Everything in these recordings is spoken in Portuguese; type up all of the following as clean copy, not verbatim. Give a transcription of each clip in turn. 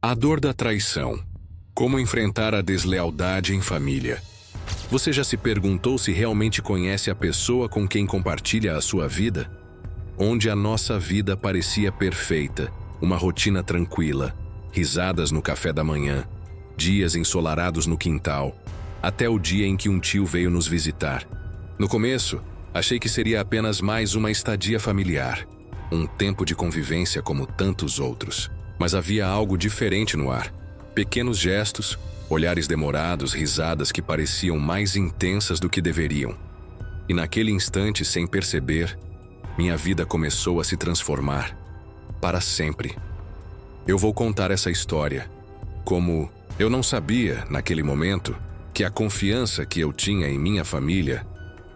A dor da traição. Como enfrentar a deslealdade em família. Você já se perguntou se realmente conhece a pessoa com quem compartilha a sua vida? Onde a nossa vida parecia perfeita, uma rotina tranquila, risadas no café da manhã, dias ensolarados no quintal, até o dia em que um tio veio nos visitar. No começo, achei que seria apenas mais uma estadia familiar, um tempo de convivência como tantos outros. Mas havia algo diferente no ar. Pequenos gestos, olhares demorados, risadas que pareciam mais intensas do que deveriam. E naquele instante, sem perceber, minha vida começou a se transformar. Para sempre. Eu vou contar essa história. Como eu não sabia, naquele momento, que a confiança que eu tinha em minha família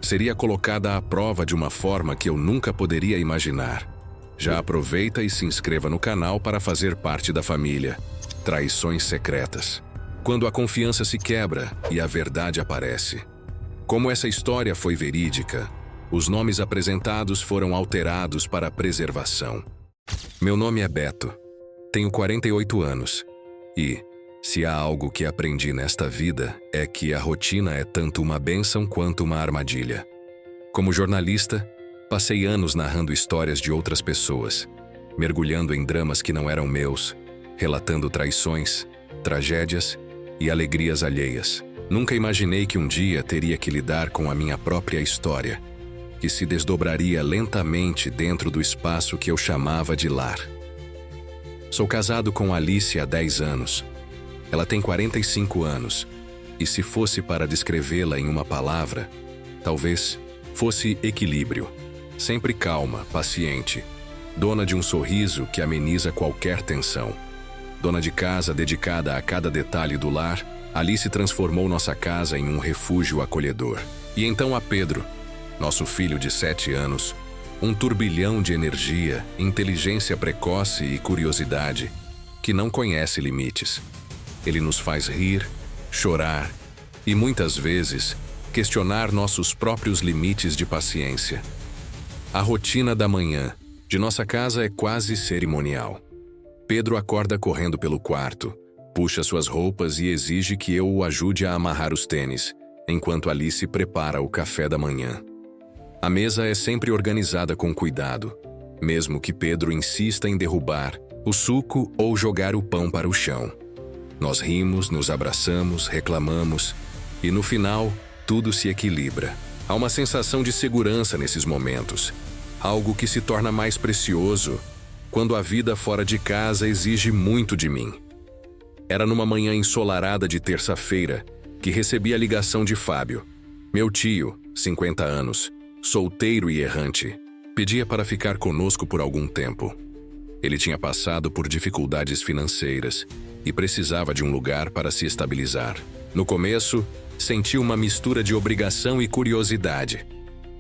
seria colocada à prova de uma forma que eu nunca poderia imaginar. Já aproveita e se inscreva no canal para fazer parte da família. Traições secretas. Quando a confiança se quebra e a verdade aparece. Como essa história foi verídica, os nomes apresentados foram alterados para preservação. Meu nome é Beto. Tenho 48 anos. E, se há algo que aprendi nesta vida, é que a rotina é tanto uma bênção quanto uma armadilha. Como jornalista, passei anos narrando histórias de outras pessoas, mergulhando em dramas que não eram meus, relatando traições, tragédias e alegrias alheias. Nunca imaginei que um dia teria que lidar com a minha própria história, que se desdobraria lentamente dentro do espaço que eu chamava de lar. Sou casado com Alice há 10 anos. Ela tem 45 anos, e se fosse para descrevê-la em uma palavra, talvez fosse equilíbrio. Sempre calma, paciente, dona de um sorriso que ameniza qualquer tensão. Dona de casa dedicada a cada detalhe do lar, Alice transformou nossa casa em um refúgio acolhedor. E então há Pedro, nosso filho de 7 anos, um turbilhão de energia, inteligência precoce e curiosidade, que não conhece limites. Ele nos faz rir, chorar e, muitas vezes, questionar nossos próprios limites de paciência. A rotina da manhã de nossa casa é quase cerimonial. Pedro acorda correndo pelo quarto, puxa suas roupas e exige que eu o ajude a amarrar os tênis, enquanto Alice prepara o café da manhã. A mesa é sempre organizada com cuidado, mesmo que Pedro insista em derrubar o suco ou jogar o pão para o chão. Nós rimos, nos abraçamos, reclamamos, e no final, tudo se equilibra. Há uma sensação de segurança nesses momentos, algo que se torna mais precioso quando a vida fora de casa exige muito de mim. Era numa manhã ensolarada de terça-feira que recebi a ligação de Fábio. Meu tio, 50 anos, solteiro e errante, pedia para ficar conosco por algum tempo. Ele tinha passado por dificuldades financeiras e precisava de um lugar para se estabilizar. No começo, senti uma mistura de obrigação e curiosidade.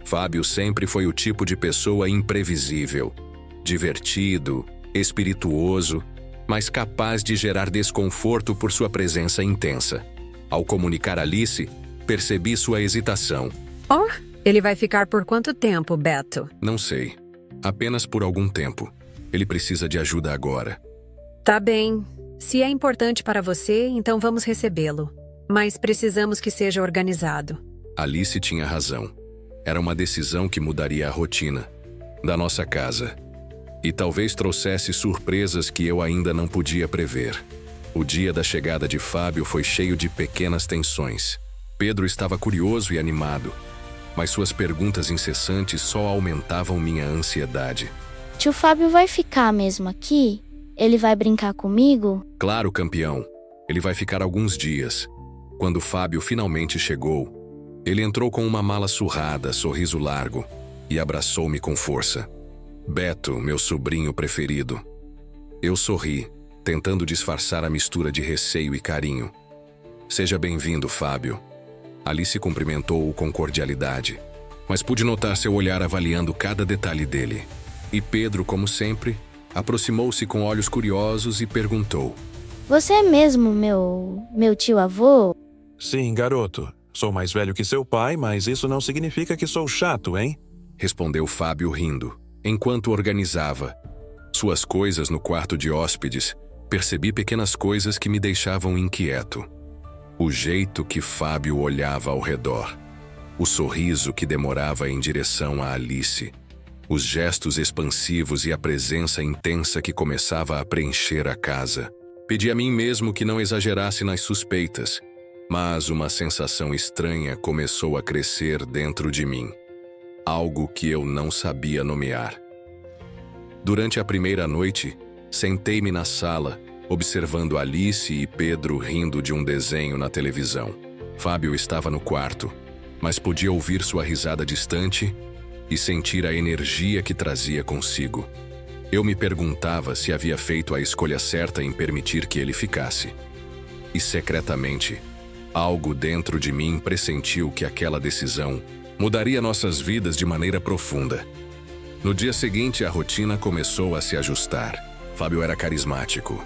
Fábio sempre foi o tipo de pessoa imprevisível, divertido, espirituoso, mas capaz de gerar desconforto por sua presença intensa. Ao comunicar Alice, percebi sua hesitação. Oh, ele vai ficar por quanto tempo, Beto? Não sei. Apenas por algum tempo. Ele precisa de ajuda agora. Tá bem. Se é importante para você, então vamos recebê-lo. Mas precisamos que seja organizado. Alice tinha razão. Era uma decisão que mudaria a rotina da nossa casa. E talvez trouxesse surpresas que eu ainda não podia prever. O dia da chegada de Fábio foi cheio de pequenas tensões. Pedro estava curioso e animado, mas suas perguntas incessantes só aumentavam minha ansiedade. Tio Fábio vai ficar mesmo aqui? Ele vai brincar comigo? Claro, campeão. Ele vai ficar alguns dias. Quando Fábio finalmente chegou, ele entrou com uma mala surrada, sorriso largo, e abraçou-me com força. Beto, meu sobrinho preferido. Eu sorri, tentando disfarçar a mistura de receio e carinho. Seja bem-vindo, Fábio. Alice cumprimentou-o com cordialidade, mas pude notar seu olhar avaliando cada detalhe dele. E Pedro, como sempre, aproximou-se com olhos curiosos e perguntou: Você é mesmo meu tio-avô? Sim, garoto. Sou mais velho que seu pai, mas isso não significa que sou chato, hein? Respondeu Fábio rindo, enquanto organizava suas coisas no quarto de hóspedes percebi pequenas coisas que me deixavam inquieto. O jeito que Fábio olhava ao redor, o sorriso que demorava em direção a Alice, os gestos expansivos e a presença intensa que começava a preencher a casa. Pedi a mim mesmo que não exagerasse nas suspeitas, mas uma sensação estranha começou a crescer dentro de mim. Algo que eu não sabia nomear. Durante a primeira noite, sentei-me na sala, observando Alice e Pedro rindo de um desenho na televisão. Fábio estava no quarto, mas podia ouvir sua risada distante e sentir a energia que trazia consigo. Eu me perguntava se havia feito a escolha certa em permitir que ele ficasse. E secretamente, algo dentro de mim pressentiu que aquela decisão mudaria nossas vidas de maneira profunda. No dia seguinte, a rotina começou a se ajustar. Fábio era carismático.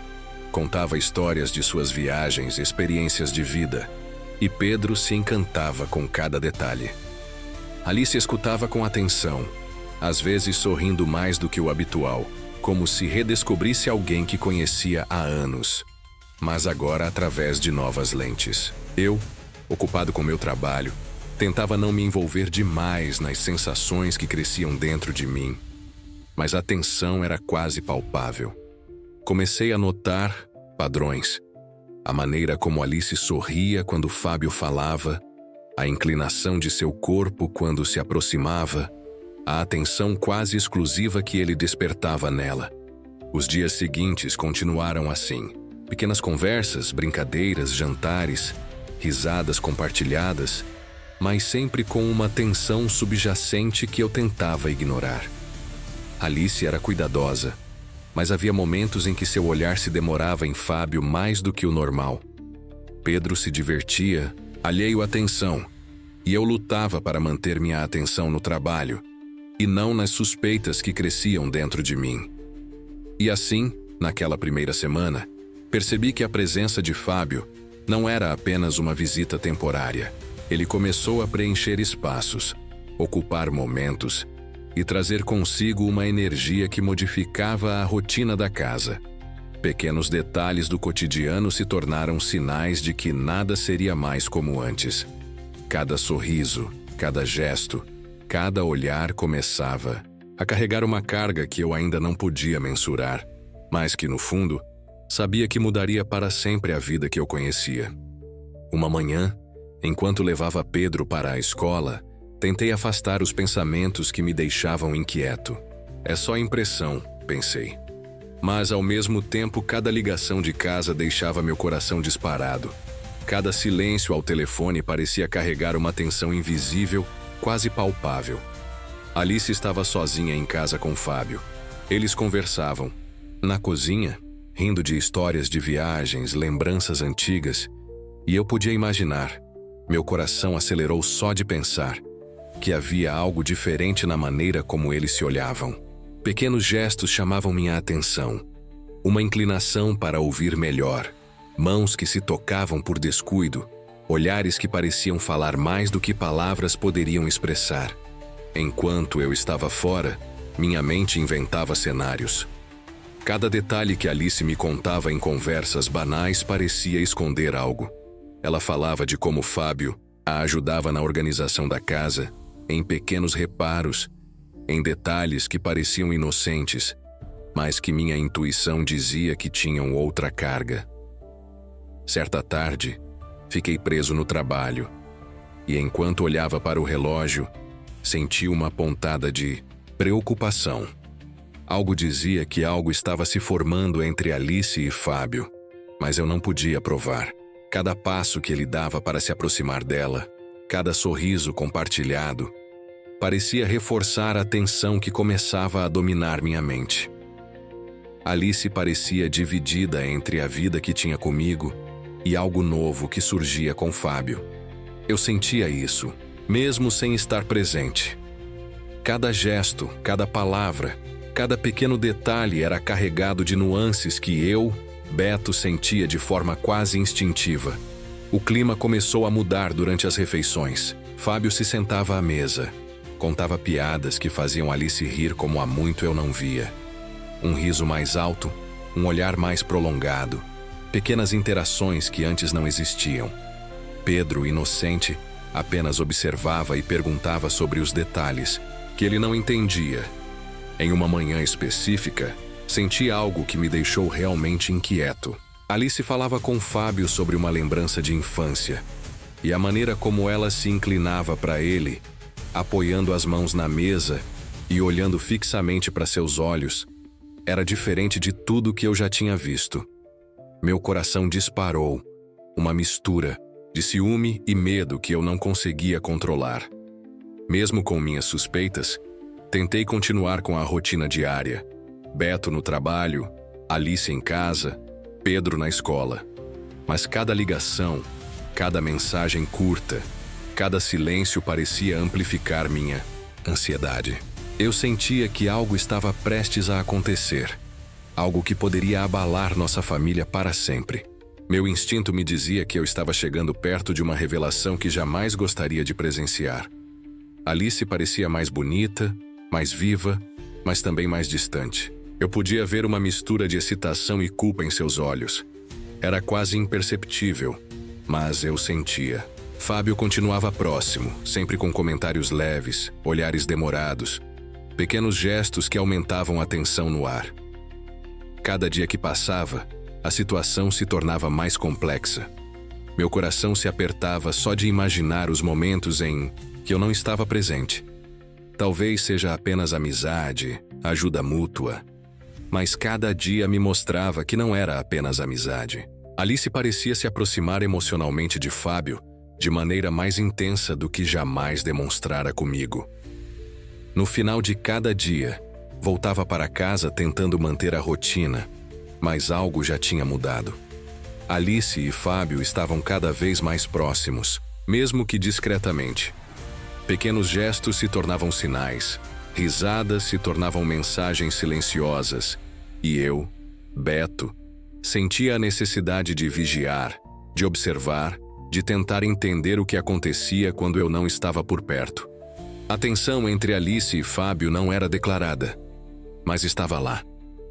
Contava histórias de suas viagens, experiências de vida. E Pedro se encantava com cada detalhe. Alice escutava com atenção, às vezes sorrindo mais do que o habitual, como se redescobrisse alguém que conhecia há anos, mas agora através de novas lentes. Eu, ocupado com meu trabalho, tentava não me envolver demais nas sensações que cresciam dentro de mim, mas a tensão era quase palpável. Comecei a notar padrões. A maneira como Alice sorria quando Fábio falava, a inclinação de seu corpo quando se aproximava, a atenção quase exclusiva que ele despertava nela. Os dias seguintes continuaram assim. Pequenas conversas, brincadeiras, jantares, risadas compartilhadas, mas sempre com uma tensão subjacente que eu tentava ignorar. Alice era cuidadosa, mas havia momentos em que seu olhar se demorava em Fábio mais do que o normal. Pedro se divertia, alheio à tensão, e eu lutava para manter minha atenção no trabalho, e não nas suspeitas que cresciam dentro de mim. E assim, naquela primeira semana, percebi que a presença de Fábio não era apenas uma visita temporária. Ele começou a preencher espaços, ocupar momentos e trazer consigo uma energia que modificava a rotina da casa. Pequenos detalhes do cotidiano se tornaram sinais de que nada seria mais como antes. Cada sorriso, cada gesto, cada olhar começava a carregar uma carga que eu ainda não podia mensurar, mas que, no fundo, sabia que mudaria para sempre a vida que eu conhecia. Uma manhã, enquanto levava Pedro para a escola, tentei afastar os pensamentos que me deixavam inquieto. É só impressão, pensei. Mas, ao mesmo tempo, cada ligação de casa deixava meu coração disparado. Cada silêncio ao telefone parecia carregar uma tensão invisível, quase palpável. Alice estava sozinha em casa com Fábio. Eles conversavam. Na cozinha, rindo de histórias de viagens, lembranças antigas, e eu podia imaginar. Meu coração acelerou só de pensar que havia algo diferente na maneira como eles se olhavam. Pequenos gestos chamavam minha atenção. Uma inclinação para ouvir melhor. Mãos que se tocavam por descuido. Olhares que pareciam falar mais do que palavras poderiam expressar. Enquanto eu estava fora, minha mente inventava cenários. Cada detalhe que Alice me contava em conversas banais parecia esconder algo. Ela falava de como Fábio a ajudava na organização da casa, em pequenos reparos, em detalhes que pareciam inocentes, mas que minha intuição dizia que tinham outra carga. Certa tarde, fiquei preso no trabalho, e enquanto olhava para o relógio, senti uma pontada de preocupação. Algo dizia que algo estava se formando entre Alice e Fábio, mas eu não podia provar. Cada passo que ele dava para se aproximar dela, cada sorriso compartilhado, parecia reforçar a tensão que começava a dominar minha mente. Alice parecia dividida entre a vida que tinha comigo e algo novo que surgia com Fábio. Eu sentia isso, mesmo sem estar presente. Cada gesto, cada palavra, cada pequeno detalhe era carregado de nuances que eu, Beto, sentia de forma quase instintiva. O clima começou a mudar durante as refeições. Fábio se sentava à mesa. Contava piadas que faziam Alice rir como há muito eu não via. Um riso mais alto, um olhar mais prolongado, pequenas interações que antes não existiam. Pedro, inocente, apenas observava e perguntava sobre os detalhes, que ele não entendia. Em uma manhã específica, senti algo que me deixou realmente inquieto. Alice falava com Fábio sobre uma lembrança de infância, e a maneira como ela se inclinava para ele, apoiando as mãos na mesa e olhando fixamente para seus olhos, era diferente de tudo que eu já tinha visto. Meu coração disparou, uma mistura de ciúme e medo que eu não conseguia controlar. Mesmo com minhas suspeitas, tentei continuar com a rotina diária. Beto no trabalho, Alice em casa, Pedro na escola. Mas cada ligação, cada mensagem curta, cada silêncio parecia amplificar minha ansiedade. Eu sentia que algo estava prestes a acontecer, algo que poderia abalar nossa família para sempre. Meu instinto me dizia que eu estava chegando perto de uma revelação que jamais gostaria de presenciar. Alice parecia mais bonita, mais viva, mas também mais distante. Eu podia ver uma mistura de excitação e culpa em seus olhos. Era quase imperceptível, mas eu sentia. Fábio continuava próximo, sempre com comentários leves, olhares demorados, pequenos gestos que aumentavam a tensão no ar. Cada dia que passava, a situação se tornava mais complexa. Meu coração se apertava só de imaginar os momentos em que eu não estava presente. Talvez seja apenas amizade, ajuda mútua, mas cada dia me mostrava que não era apenas amizade. Alice parecia se aproximar emocionalmente de Fábio de maneira mais intensa do que jamais demonstrara comigo. No final de cada dia, voltava para casa tentando manter a rotina, mas algo já tinha mudado. Alice e Fábio estavam cada vez mais próximos, mesmo que discretamente. Pequenos gestos se tornavam sinais, risadas se tornavam mensagens silenciosas, e eu, Beto, sentia a necessidade de vigiar, de observar, de tentar entender o que acontecia quando eu não estava por perto. A tensão entre Alice e Fábio não era declarada, mas estava lá,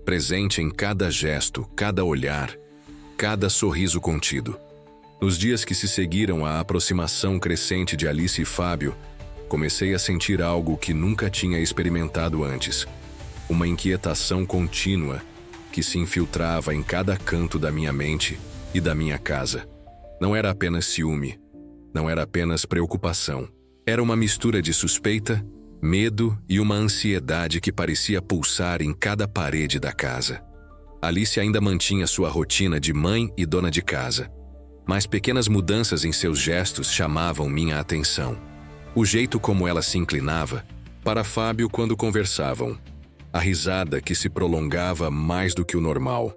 presente em cada gesto, cada olhar, cada sorriso contido. Nos dias que se seguiram à aproximação crescente de Alice e Fábio, comecei a sentir algo que nunca tinha experimentado antes. Uma inquietação contínua que se infiltrava em cada canto da minha mente e da minha casa. Não era apenas ciúme, não era apenas preocupação. Era uma mistura de suspeita, medo e uma ansiedade que parecia pulsar em cada parede da casa. Alice ainda mantinha sua rotina de mãe e dona de casa, mas pequenas mudanças em seus gestos chamavam minha atenção. O jeito como ela se inclinava para Fábio quando conversavam, a risada que se prolongava mais do que o normal,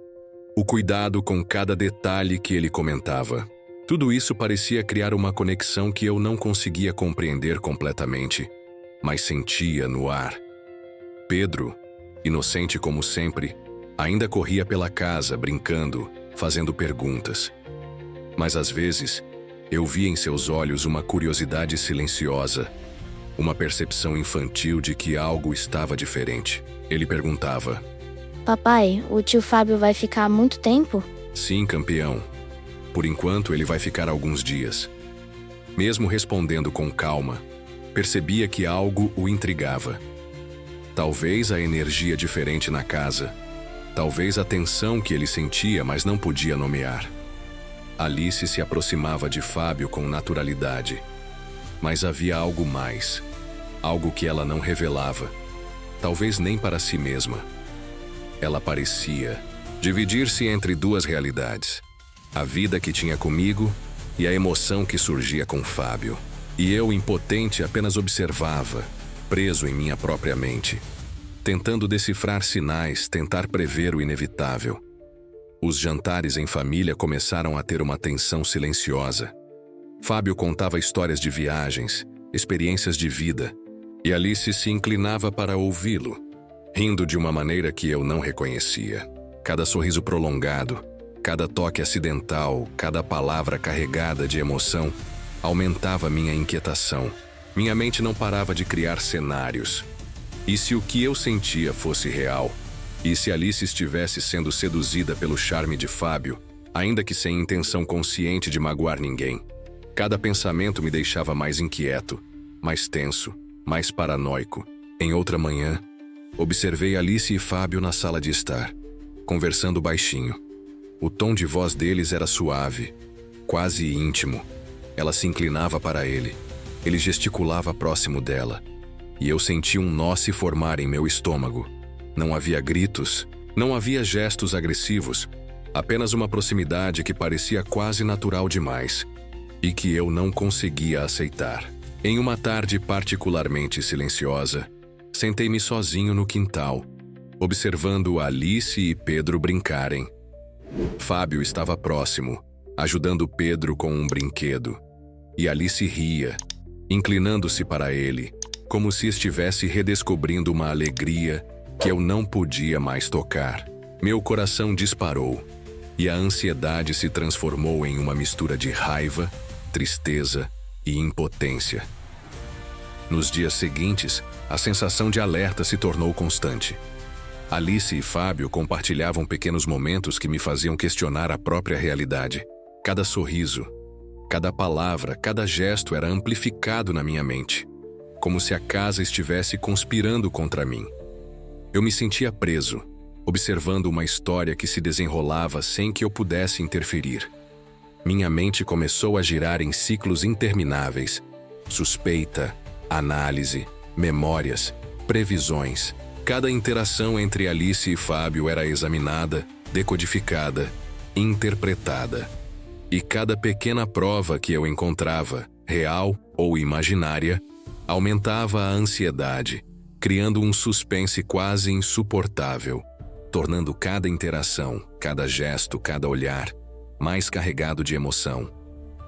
o cuidado com cada detalhe que ele comentava. Tudo isso parecia criar uma conexão que eu não conseguia compreender completamente, mas sentia no ar. Pedro, inocente como sempre, ainda corria pela casa, brincando, fazendo perguntas. Mas às vezes, eu via em seus olhos uma curiosidade silenciosa, uma percepção infantil de que algo estava diferente. Ele perguntava: Papai, o tio Fábio vai ficar muito tempo? Sim, campeão. Por enquanto, ele vai ficar alguns dias. Mesmo respondendo com calma, percebia que algo o intrigava. Talvez a energia diferente na casa, talvez a tensão que ele sentia, mas não podia nomear. Alice se aproximava de Fábio com naturalidade, mas havia algo mais, algo que ela não revelava, talvez nem para si mesma. Ela parecia dividir-se entre duas realidades, a vida que tinha comigo e a emoção que surgia com Fábio. E eu, impotente, apenas observava, preso em minha própria mente, tentando decifrar sinais, tentar prever o inevitável. Os jantares em família começaram a ter uma tensão silenciosa. Fábio contava histórias de viagens, experiências de vida, e Alice se inclinava para ouvi-lo, rindo de uma maneira que eu não reconhecia. Cada sorriso prolongado, cada toque acidental, cada palavra carregada de emoção aumentava minha inquietação. Minha mente não parava de criar cenários. E se o que eu sentia fosse real, E se Alice estivesse sendo seduzida pelo charme de Fábio, ainda que sem intenção consciente de magoar ninguém? Cada pensamento me deixava mais inquieto, mais tenso, mais paranoico. Em outra manhã, observei Alice e Fábio na sala de estar, conversando baixinho. O tom de voz deles era suave, quase íntimo. Ela se inclinava para ele. Ele gesticulava próximo dela. E eu senti um nó se formar em meu estômago. Não havia gritos, não havia gestos agressivos, apenas uma proximidade que parecia quase natural demais e que eu não conseguia aceitar. Em uma tarde particularmente silenciosa, sentei-me sozinho no quintal, observando Alice e Pedro brincarem. Fábio estava próximo, ajudando Pedro com um brinquedo, e Alice ria, inclinando-se para ele, como se estivesse redescobrindo uma alegria que eu não podia mais tocar. Meu coração disparou, e a ansiedade se transformou em uma mistura de raiva, tristeza e impotência. Nos dias seguintes, a sensação de alerta se tornou constante. Alice e Fábio compartilhavam pequenos momentos que me faziam questionar a própria realidade. Cada sorriso, cada palavra, cada gesto era amplificado na minha mente, como se a casa estivesse conspirando contra mim. Eu me sentia preso, observando uma história que se desenrolava sem que eu pudesse interferir. Minha mente começou a girar em ciclos intermináveis. Suspeita, análise, memórias, previsões. Cada interação entre Alice e Fábio era examinada, decodificada, interpretada. E cada pequena prova que eu encontrava, real ou imaginária, aumentava a ansiedade, criando um suspense quase insuportável, tornando cada interação, cada gesto, cada olhar, mais carregado de emoção.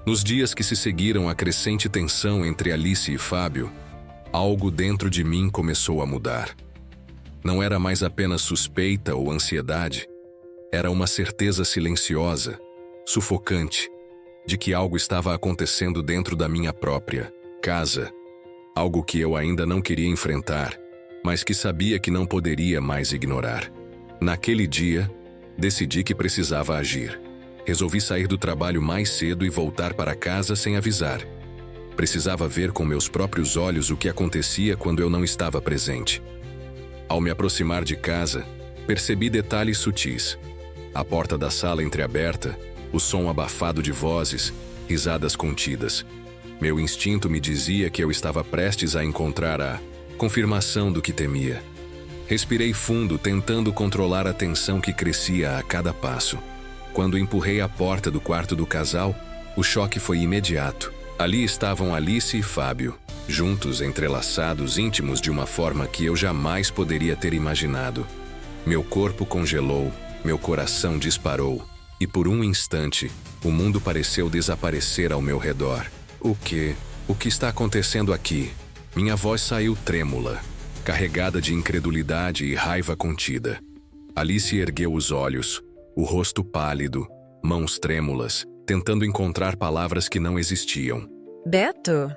Nos dias que se seguiram à crescente tensão entre Alice e Fábio, algo dentro de mim começou a mudar. Não era mais apenas suspeita ou ansiedade, era uma certeza silenciosa, sufocante, de que algo estava acontecendo dentro da minha própria casa, algo que eu ainda não queria enfrentar, mas que sabia que não poderia mais ignorar. Naquele dia, decidi que precisava agir. Resolvi sair do trabalho mais cedo e voltar para casa sem avisar. Precisava ver com meus próprios olhos o que acontecia quando eu não estava presente. Ao me aproximar de casa, percebi detalhes sutis. A porta da sala entreaberta, o som abafado de vozes, risadas contidas. Meu instinto me dizia que eu estava prestes a encontrar a confirmação do que temia. Respirei fundo, tentando controlar a tensão que crescia a cada passo. Quando empurrei a porta do quarto do casal, o choque foi imediato. Ali estavam Alice e Fábio, juntos, entrelaçados, íntimos de uma forma que eu jamais poderia ter imaginado. Meu corpo congelou, meu coração disparou, e por um instante, o mundo pareceu desaparecer ao meu redor. O que está acontecendo aqui? Minha voz saiu trêmula, carregada de incredulidade e raiva contida. Alice ergueu os olhos, o rosto pálido, mãos trêmulas, tentando encontrar palavras que não existiam. Beto?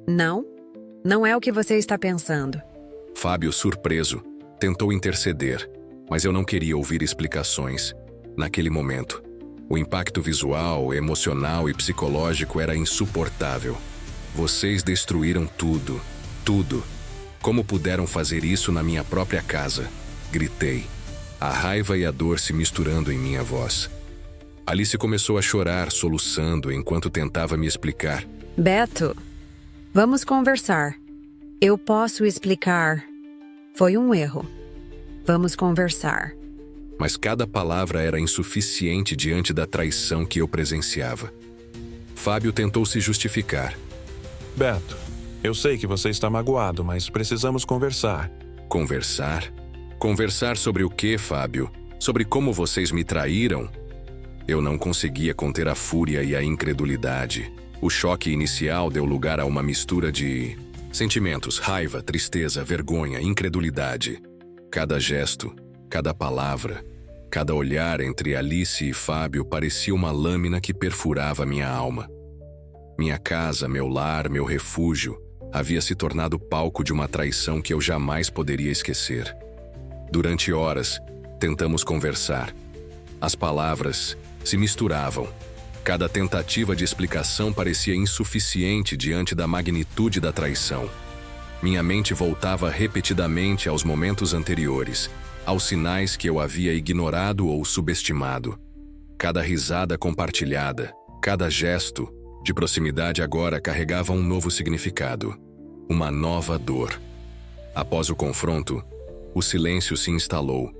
Não é o que você está pensando. Fábio, surpreso, tentou interceder, mas eu não queria ouvir explicações. Naquele momento, o impacto visual, emocional e psicológico era insuportável. Vocês destruíram tudo, tudo. Como puderam fazer isso na minha própria casa? Gritei, a raiva e a dor se misturando em minha voz. Alice começou a chorar, soluçando, enquanto tentava me explicar. Beto, vamos conversar. Eu posso explicar. Foi um erro. Vamos conversar. Mas cada palavra era insuficiente diante da traição que eu presenciava. Fábio tentou se justificar. Beto, eu sei que você está magoado, mas precisamos conversar. Conversar? Conversar sobre o quê, Fábio? Sobre como vocês me traíram? Eu não conseguia conter a fúria e a incredulidade. O choque inicial deu lugar a uma mistura de sentimentos, raiva, tristeza, vergonha, incredulidade. Cada gesto, cada palavra, cada olhar entre Alice e Fábio parecia uma lâmina que perfurava minha alma. Minha casa, meu lar, meu refúgio, havia se tornado palco de uma traição que eu jamais poderia esquecer. Durante horas, Tentamos conversar. As palavras se misturavam. Cada tentativa de explicação parecia insuficiente diante da magnitude da traição. Minha mente voltava repetidamente aos momentos anteriores, aos sinais que eu havia ignorado ou subestimado. Cada risada compartilhada, cada gesto de proximidade agora carregava um novo significado, uma nova dor. Após o confronto, o silêncio se instalou,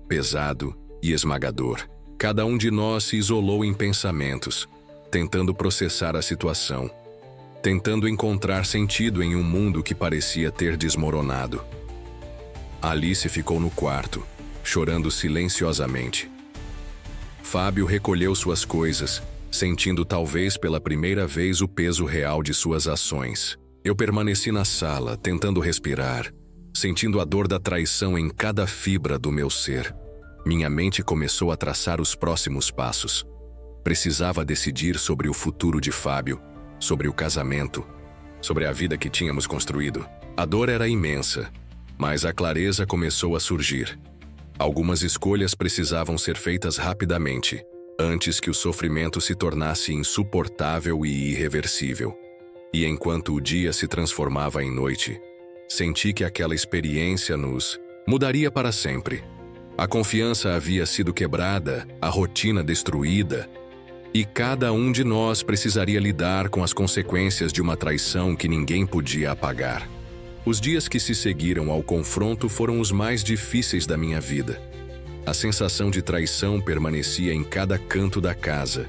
pesado e esmagador. Cada um de nós se isolou em pensamentos, tentando processar a situação, tentando encontrar sentido em um mundo que parecia ter desmoronado. Alice ficou no quarto, chorando silenciosamente. Fábio recolheu suas coisas, sentindo talvez pela primeira vez o peso real de suas ações. Eu permaneci na sala, tentando respirar, sentindo a dor da traição em cada fibra do meu ser. Minha mente começou a traçar os próximos passos. Precisava decidir sobre o futuro de Fábio, sobre o casamento, sobre a vida que tínhamos construído. A dor era imensa, mas a clareza começou a surgir. Algumas escolhas precisavam ser feitas rapidamente, antes que o sofrimento se tornasse insuportável e irreversível. E enquanto o dia se transformava em noite, senti que aquela experiência nos mudaria para sempre. A confiança havia sido quebrada, a rotina destruída, e cada um de nós precisaria lidar com as consequências de uma traição que ninguém podia apagar. Os dias que se seguiram ao confronto foram os mais difíceis da minha vida. A sensação de traição permanecia em cada canto da casa,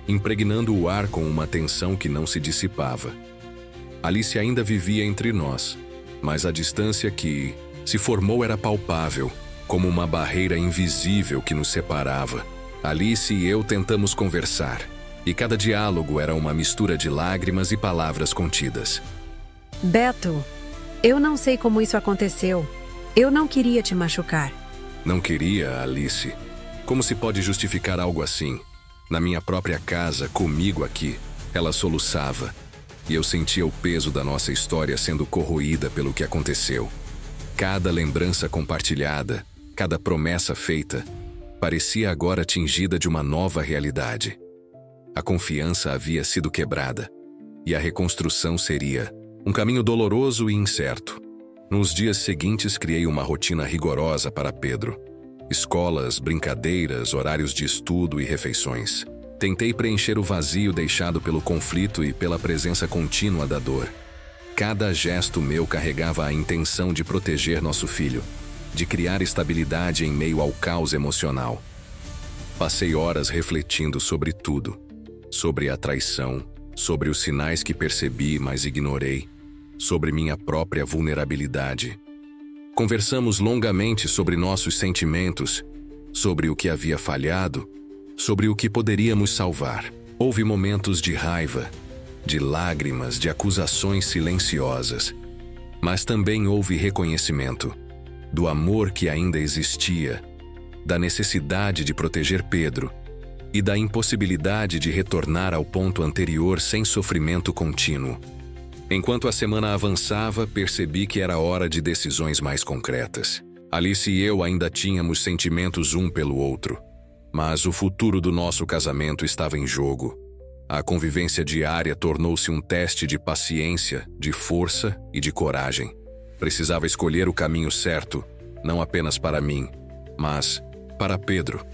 impregnando o ar com uma tensão que não se dissipava. Alice ainda vivia entre nós, mas a distância que se formou era palpável, como uma barreira invisível que nos separava. Alice e eu tentamos conversar, e cada diálogo era uma mistura de lágrimas e palavras contidas. Beto, eu não sei como isso aconteceu. Eu não queria te machucar. Não queria, Alice. Como se pode justificar algo assim? Na minha própria casa, comigo aqui, ela soluçava, e eu sentia o peso da nossa história sendo corroída pelo que aconteceu. Cada lembrança compartilhada, cada promessa feita, parecia agora tingida de uma nova realidade. A confiança havia sido quebrada, e a reconstrução seria um caminho doloroso e incerto. Nos dias seguintes, criei uma rotina rigorosa para Pedro. Escolas, brincadeiras, horários de estudo e refeições. Tentei preencher o vazio deixado pelo conflito e pela presença contínua da dor. Cada gesto meu carregava a intenção de proteger nosso filho, de criar estabilidade em meio ao caos emocional. Passei horas refletindo sobre tudo, sobre a traição, sobre os sinais que percebi, mas ignorei, sobre minha própria vulnerabilidade. Conversamos longamente sobre nossos sentimentos, sobre o que havia falhado, sobre o que poderíamos salvar. Houve momentos de raiva, de lágrimas, de acusações silenciosas, mas também houve reconhecimento do amor que ainda existia, da necessidade de proteger Pedro e da impossibilidade de retornar ao ponto anterior sem sofrimento contínuo. Enquanto a semana avançava, percebi que era hora de decisões mais concretas. Alice e eu ainda tínhamos sentimentos um pelo outro, mas o futuro do nosso casamento estava em jogo. A convivência diária tornou-se um teste de paciência, de força e de coragem. Precisava escolher o caminho certo, não apenas para mim, mas para Pedro,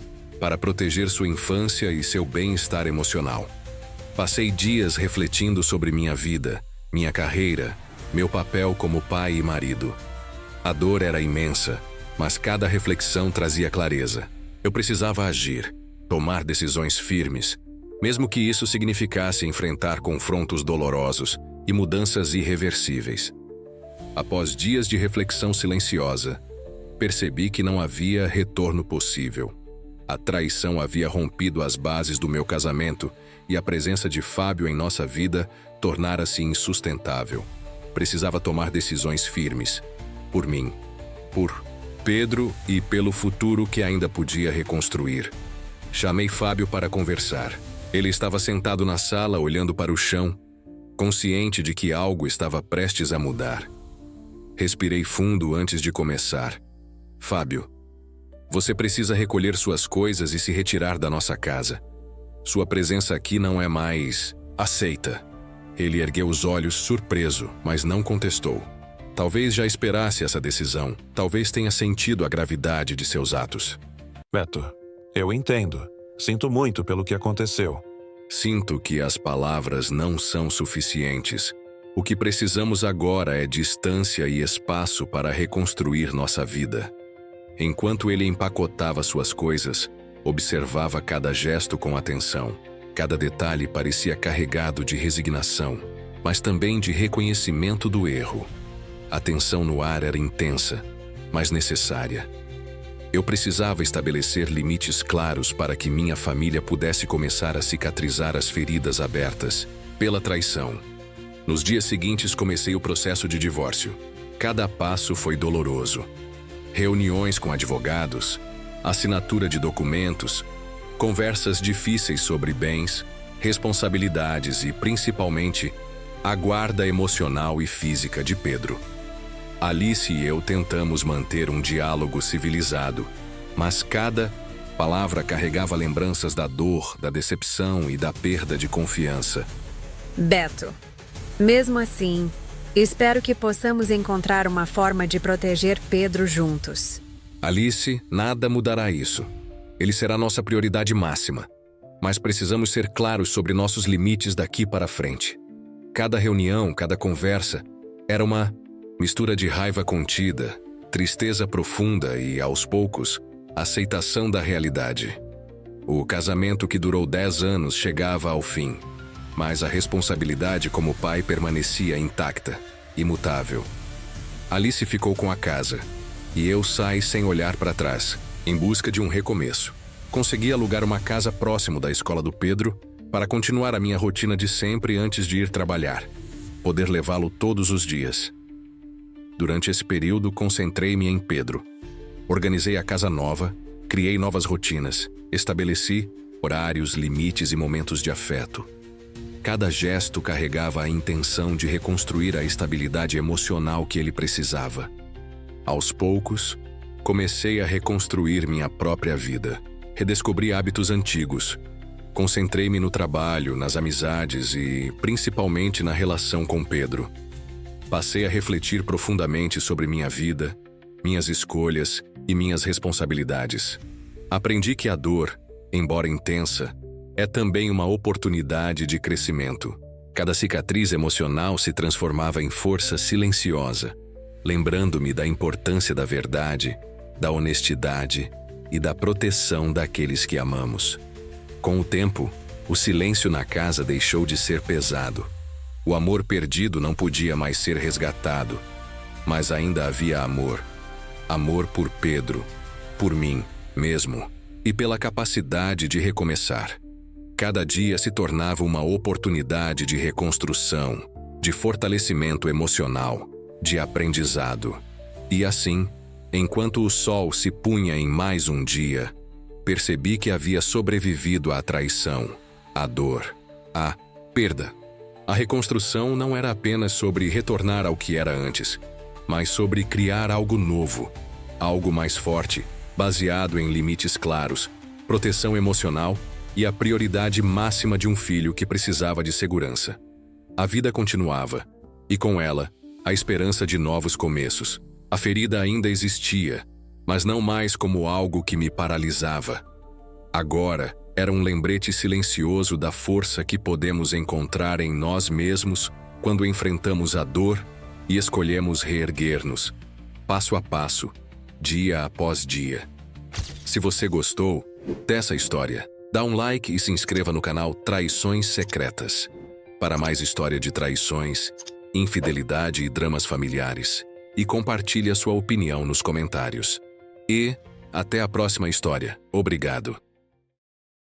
para proteger sua infância e seu bem-estar emocional. Passei dias refletindo sobre minha vida, minha carreira, meu papel como pai e marido. A dor era imensa, mas cada reflexão trazia clareza. Eu precisava agir, tomar decisões firmes, mesmo que isso significasse enfrentar confrontos dolorosos e mudanças irreversíveis. Após dias de reflexão silenciosa, percebi que não havia retorno possível. A traição havia rompido as bases do meu casamento e a presença de Fábio em nossa vida tornara-se insustentável. Precisava tomar decisões firmes, por mim, por Pedro e pelo futuro que ainda podia reconstruir. Chamei Fábio para conversar. Ele estava sentado na sala olhando para o chão, consciente de que algo estava prestes a mudar. Respirei fundo antes de começar. Fábio, Você precisa recolher suas coisas e se retirar da nossa casa. Sua presença aqui não é mais aceita. Ele ergueu os olhos surpreso, mas não contestou. Talvez já esperasse essa decisão. Talvez tenha sentido a gravidade de seus atos. Beto, eu entendo. Sinto muito pelo que aconteceu. Sinto que as palavras não são suficientes. O que precisamos agora é distância e espaço para reconstruir nossa vida. Enquanto ele empacotava suas coisas, observava cada gesto com atenção. Cada detalhe parecia carregado de resignação, mas também de reconhecimento do erro. A tensão no ar era intensa, mas necessária. Eu precisava estabelecer limites claros para que minha família pudesse começar a cicatrizar as feridas abertas pela traição. Nos dias seguintes comecei o processo de divórcio. Cada passo foi doloroso. Reuniões com advogados, assinatura de documentos, conversas difíceis sobre bens, responsabilidades e, principalmente, a guarda emocional e física de Pedro. Alice e eu tentamos manter um diálogo civilizado, mas cada palavra carregava lembranças da dor, da decepção e da perda de confiança. Beto, mesmo assim, espero que possamos encontrar uma forma de proteger Pedro juntos. Alice, nada mudará isso. Ele será nossa prioridade máxima, mas precisamos ser claros sobre nossos limites daqui para frente. Cada reunião, cada conversa, era uma mistura de raiva contida, tristeza profunda e, aos poucos, aceitação da realidade. O casamento que durou 10 anos chegava ao fim, mas a responsabilidade como pai permanecia intacta, imutável. Alice ficou com a casa, e eu saí sem olhar para trás, em busca de um recomeço. Consegui alugar uma casa próximo da escola do Pedro para continuar a minha rotina de sempre antes de ir trabalhar, poder levá-lo todos os dias. Durante esse período, concentrei-me em Pedro. Organizei a casa nova, criei novas rotinas, estabeleci horários, limites e momentos de afeto. Cada gesto carregava a intenção de reconstruir a estabilidade emocional que ele precisava. Aos poucos, comecei a reconstruir minha própria vida. Redescobri hábitos antigos. Concentrei-me no trabalho, nas amizades e, principalmente, na relação com Pedro. Passei a refletir profundamente sobre minha vida, minhas escolhas e minhas responsabilidades. Aprendi que a dor, embora intensa, é também uma oportunidade de crescimento. Cada cicatriz emocional se transformava em força silenciosa, lembrando-me da importância da verdade, da honestidade e da proteção daqueles que amamos. Com o tempo, o silêncio na casa deixou de ser pesado. O amor perdido não podia mais ser resgatado, mas ainda havia amor. Amor por Pedro, por mim mesmo e pela capacidade de recomeçar. Cada dia se tornava uma oportunidade de reconstrução, de fortalecimento emocional, de aprendizado. E assim, enquanto o sol se punha em mais um dia, percebi que havia sobrevivido à traição, à dor, à perda. A reconstrução não era apenas sobre retornar ao que era antes, mas sobre criar algo novo, algo mais forte, baseado em limites claros, proteção emocional e a prioridade máxima de um filho que precisava de segurança. A vida continuava, e com ela, a esperança de novos começos. A ferida ainda existia, mas não mais como algo que me paralisava. Agora, era um lembrete silencioso da força que podemos encontrar em nós mesmos quando enfrentamos a dor e escolhemos reerguer-nos, passo a passo, dia após dia. Se você gostou dessa história, dá um like e se inscreva no canal Traições Secretas, para mais história de traições, infidelidade e dramas familiares, e compartilhe a sua opinião nos comentários. E até a próxima história. Obrigado.